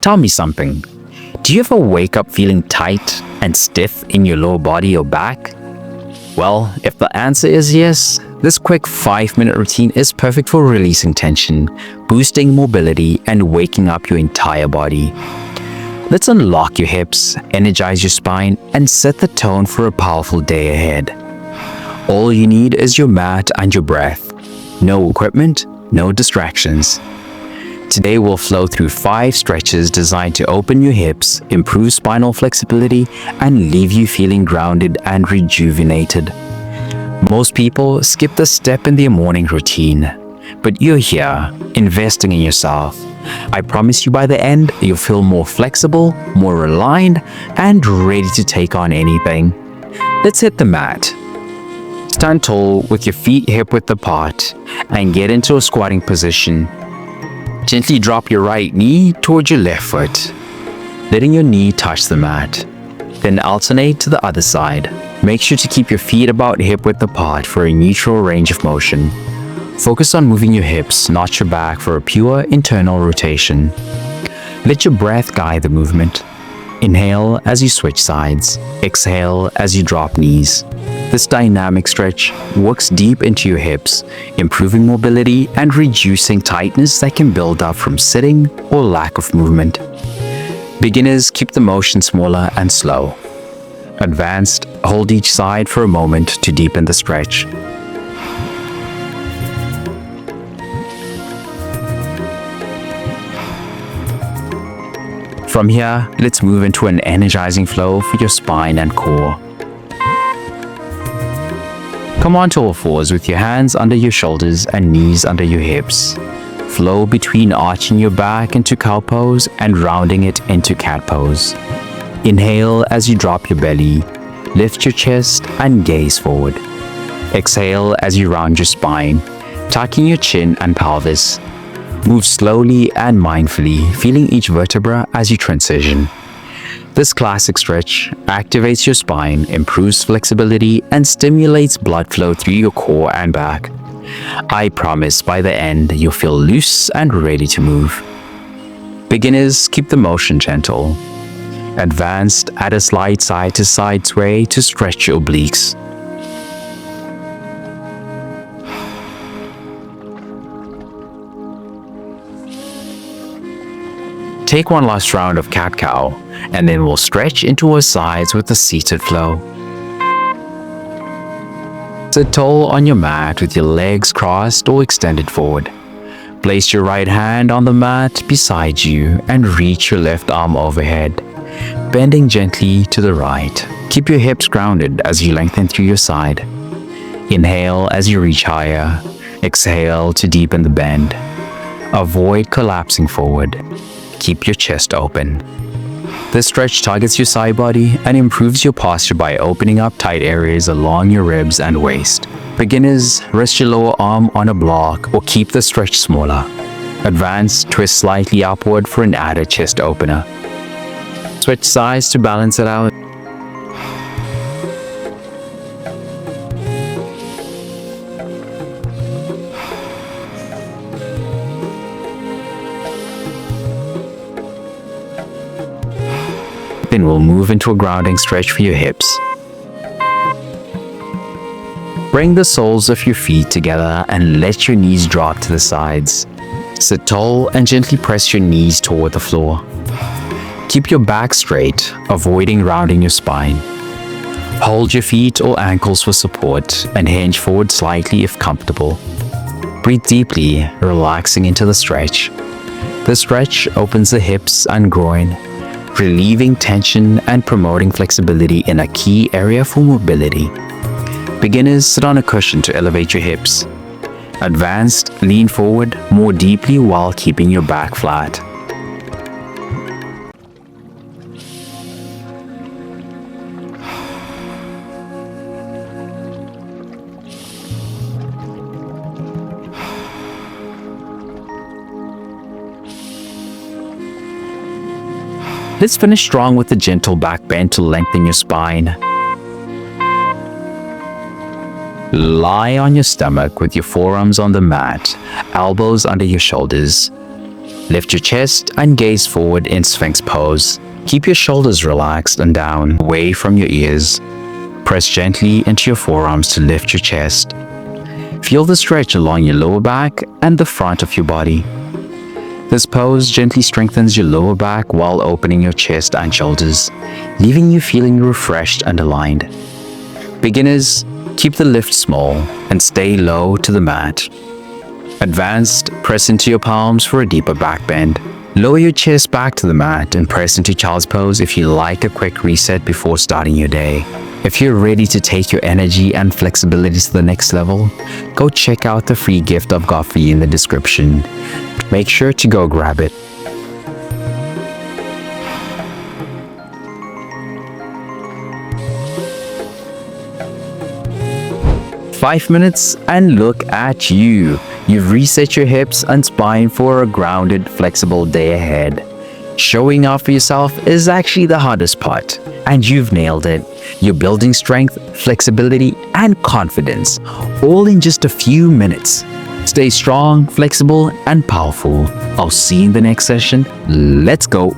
Tell me something. Do you ever wake up feeling tight and stiff in your lower body or back? Well, if the answer is yes, this quick 5-minute routine is perfect for releasing tension, boosting mobility, and waking up your entire body. Let's unlock your hips, energize your spine, and set the tone for a powerful day ahead. All you need is your mat and your breath. No equipment, no distractions. Today we'll flow through 5 stretches designed to open your hips, improve spinal flexibility, and leave you feeling grounded and rejuvenated. Most people skip this step in their morning routine, but you're here, investing in yourself. I promise you by the end, you'll feel more flexible, more aligned, and ready to take on anything. Let's hit the mat. Stand tall with your feet hip-width apart and get into a squatting position. Gently drop your right knee towards your left foot, letting your knee touch the mat. Then alternate to the other side. Make sure to keep your feet about hip-width apart for a neutral range of motion. Focus on moving your hips, not your back, for a pure internal rotation. Let your breath guide the movement. Inhale as you switch sides. Exhale as you drop knees. This dynamic stretch works deep into your hips, improving mobility and reducing tightness that can build up from sitting or lack of movement. Beginners keep the motion smaller and slow. Advanced, hold each side for a moment to deepen the stretch. From here, let's move into an energizing flow for your spine and core. Come onto all fours with your hands under your shoulders and knees under your hips. Flow between arching your back into cow pose and rounding it into cat pose. Inhale as you drop your belly. Lift your chest and gaze forward. Exhale as you round your spine, tucking your chin and pelvis. Move slowly and mindfully, feeling each vertebra as you transition. This classic stretch activates your spine, improves flexibility, and stimulates blood flow through your core and back. I promise by the end, you'll feel loose and ready to move. Beginners, keep the motion gentle. Advanced, add a slight side-to-side sway to stretch your obliques. Take one last round of cat-cow, and then we'll stretch into our sides with a seated flow. Sit tall on your mat with your legs crossed or extended forward. Place your right hand on the mat beside you and reach your left arm overhead, bending gently to the right. Keep your hips grounded as you lengthen through your side. Inhale as you reach higher. Exhale to deepen the bend. Avoid collapsing forward. Keep your chest open. This stretch targets your side body and improves your posture by opening up tight areas along your ribs and waist. Beginners, rest your lower arm on a block or keep the stretch smaller. Advanced, twist slightly upward for an added chest opener. Switch sides to balance it out. Then we'll move into a grounding stretch for your hips. Bring the soles of your feet together and let your knees drop to the sides. Sit tall and gently press your knees toward the floor. Keep your back straight, avoiding rounding your spine. Hold your feet or ankles for support and hinge forward slightly if comfortable. Breathe deeply, relaxing into the stretch. The stretch opens the hips and groin, relieving tension and promoting flexibility in a key area for mobility. Beginners, sit on a cushion to elevate your hips. Advanced, lean forward more deeply while keeping your back flat. Let's finish strong with a gentle back bend to lengthen your spine. Lie on your stomach with your forearms on the mat, elbows under your shoulders. Lift your chest and gaze forward in Sphinx pose. Keep your shoulders relaxed and down, away from your ears. Press gently into your forearms to lift your chest. Feel the stretch along your lower back and the front of your body. This pose gently strengthens your lower back while opening your chest and shoulders, leaving you feeling refreshed and aligned. Beginners, keep the lift small and stay low to the mat. Advanced, press into your palms for a deeper back bend. Lower your chest back to the mat and press into child's pose if you like a quick reset before starting your day. If you're ready to take your energy and flexibility to the next level, go check out the free gift I've got for you in the description. Make sure to go grab it. Five minutes and look at you. You've reset your hips and spine for a grounded, flexible day ahead. Showing off for yourself is actually the hardest part, and you've nailed it. You're building strength, flexibility, and confidence, all in just a few minutes. Stay strong, flexible, and powerful. I'll see you in the next session. Let's go.